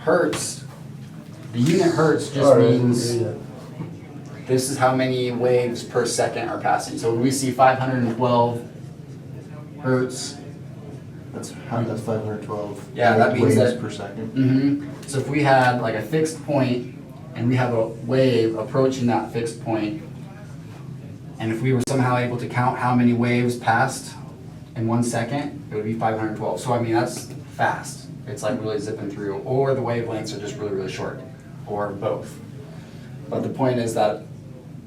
hertz, the unit hertz just means this is how many waves per second are passing. So when we see 512 hertz, That's 512 yeah, that means waves that per second. So if we had like a fixed point and we have a wave approaching that fixed point, and if we were somehow able to count how many waves passed in 1 second, it would be 512. So I mean, that's fast. It's like really zipping through, or the wavelengths are just really, really short, or both. But the point is that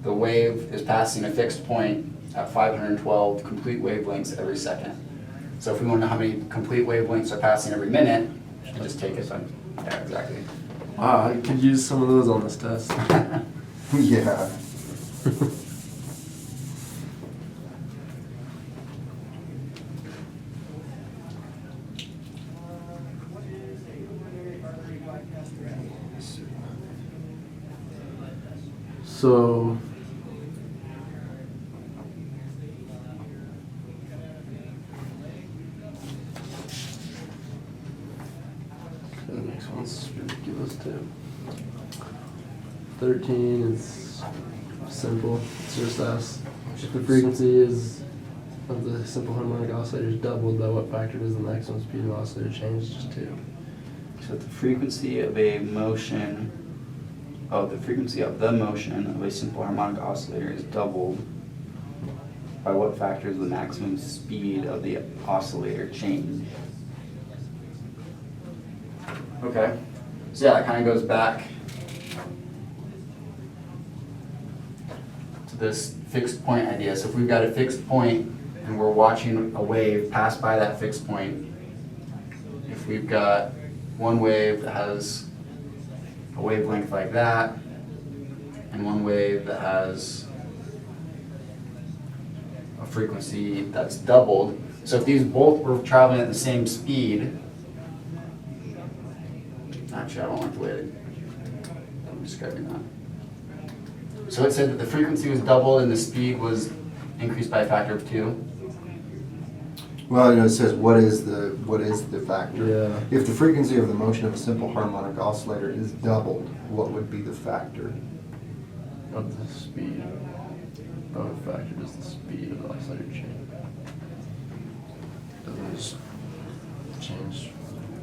the wave is passing a fixed point at 512 complete wavelengths every second. So if we want to know how many complete wavelengths are passing every minute, you just take it. Yeah, exactly. Wow, I could use some of those on this test. Yeah. So, the next one's ridiculous too. 13 is simple. It's just us. If the frequency is of the simple harmonic oscillator is doubled, by what factor does the maximum speed of oscillator change? Just 2. So the frequency of a motion, the frequency of the motion of a simple harmonic oscillator is doubled. By what factor does the maximum speed of the oscillator change? Okay, so yeah, that kind of goes back to this fixed point idea. So if we've got a fixed point and we're watching a wave pass by that fixed point, if we've got one wave that has a wavelength like that, and one wave that has a frequency that's doubled. So if these both were traveling at the same speed, actually I don't like the way I'm describing that. So it said that the frequency was doubled and the speed was increased by a factor of 2. Well, it says what is the factor? Yeah. If the frequency of the motion of a simple harmonic oscillator is doubled, what would be the factor? Of the speed. By what factor does the speed of the oscillator change? Doesn't it just change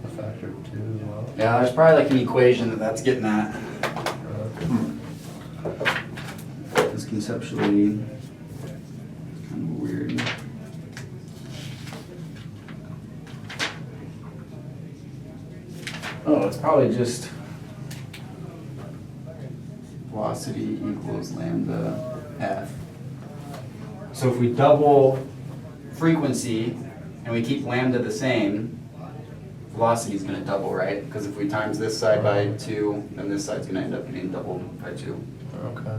a factor of 2 as well? Yeah, there's probably like an equation that's getting at. It's conceptually kind of weird. Oh, it's probably just velocity equals lambda f. So if we double frequency and we keep lambda the same, velocity is going to double, right? Because if we times this side by 2, then this side's going to end up getting doubled by 2. Okay.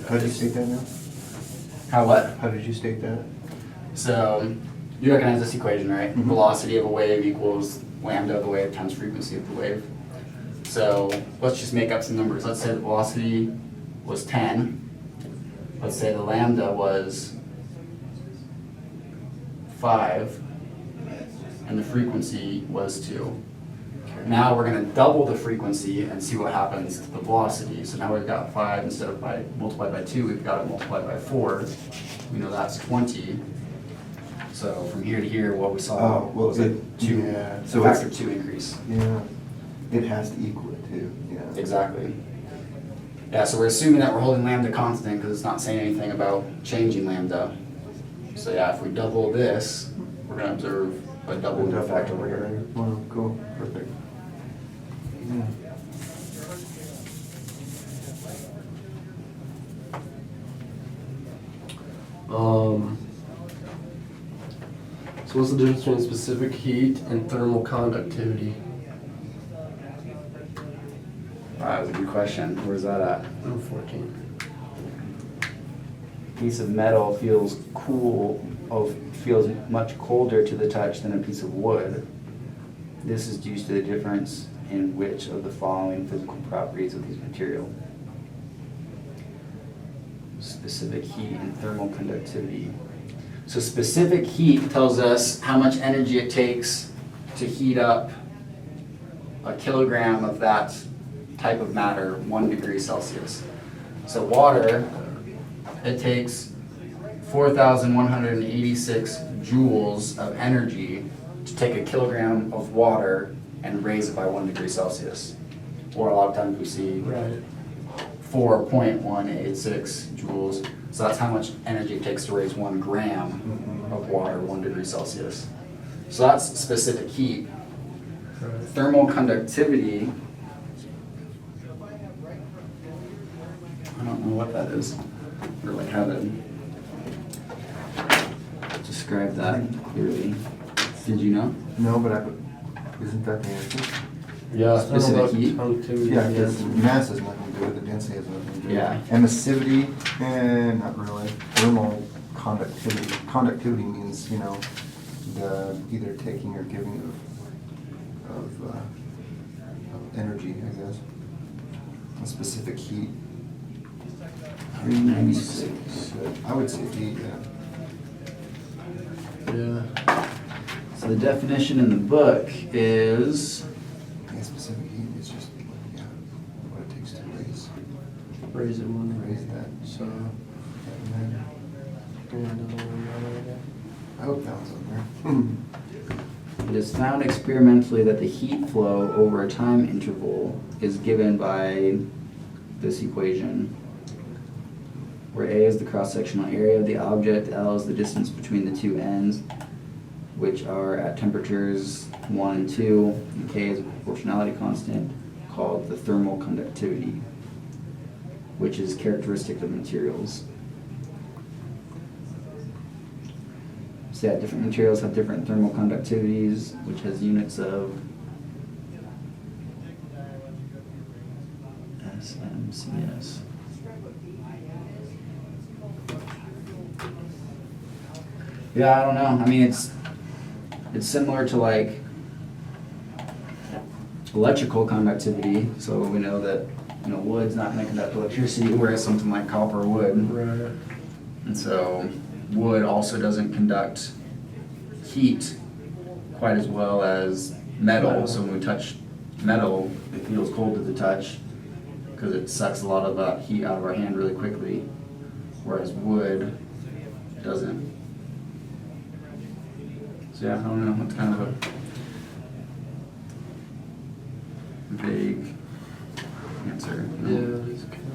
How did you state that now? How what? How did you state that? So you recognize this equation, right? Velocity of a wave equals lambda of the wave times frequency of the wave. So let's just make up some numbers. Let's say the velocity was 10. Let's say the lambda was 5, and the frequency was 2. Now we're going to double the frequency and see what happens to the velocity. So now we've got 5 instead of multiplied by 2, we've got it multiplied by 4. We know that's 20. So from here to here, what we saw was a 2, yeah. so factor 2 increase. Yeah, it has to equal it too. Yeah. Exactly. Yeah, so we're assuming that we're holding lambda constant because it's not saying anything about changing lambda. So yeah, if we double this, we're going to observe a double effect over here. Wow, cool, perfect. Yeah. So what's the difference between specific heat and thermal conductivity? That was a good question. Where's that at? 14. A piece of metal feels feels much colder to the touch than a piece of wood. This is due to the difference in which of the following physical properties of these material. Specific heat and thermal conductivity. So specific heat tells us how much energy it takes to heat up a kilogram of that type of matter 1 degree Celsius. So water, it takes 4,186 joules of energy to take a kilogram of water and raise it by 1 degree Celsius. Or a lot of times we see Right. 4.186 joules. So that's how much energy it takes to raise 1 gram of water 1 degree Celsius. So that's specific heat. Right. Thermal conductivity, I don't know what that is, or like how to describe that clearly. Did you know? No, but isn't that the answer? Yeah. Specific heat? Yeah, because mass has nothing to do with it, density has nothing to do with it. Yeah. Emissivity, not really. Thermal conductivity. Conductivity means, the either taking or giving of energy, I guess. A specific heat. 396. I would say heat, yeah. Yeah. So the definition in the book is, Yeah, specific heat is just, what it takes to Raise it one. raise that. So. I hope that was on there. it is found experimentally that the heat flow over a time interval is given by this equation, where A is the cross-sectional area of the object, L is the distance between the two ends, which are at temperatures 1 and 2, and K is a proportionality constant called the thermal conductivity, which is characteristic of materials. So yeah, different materials have different thermal conductivities, which has units of SMCS. Yeah, I don't know. I mean, it's similar to like electrical conductivity. So we know that wood's not going to conduct electricity, whereas something like copper would. Right. And so wood also doesn't conduct heat quite as well as metal. So when we touch metal, it feels cold to the touch because it sucks a lot of that heat out of our hand really quickly, whereas wood doesn't. So yeah, I don't know, it's kind of a vague answer. Yeah, it's kind of.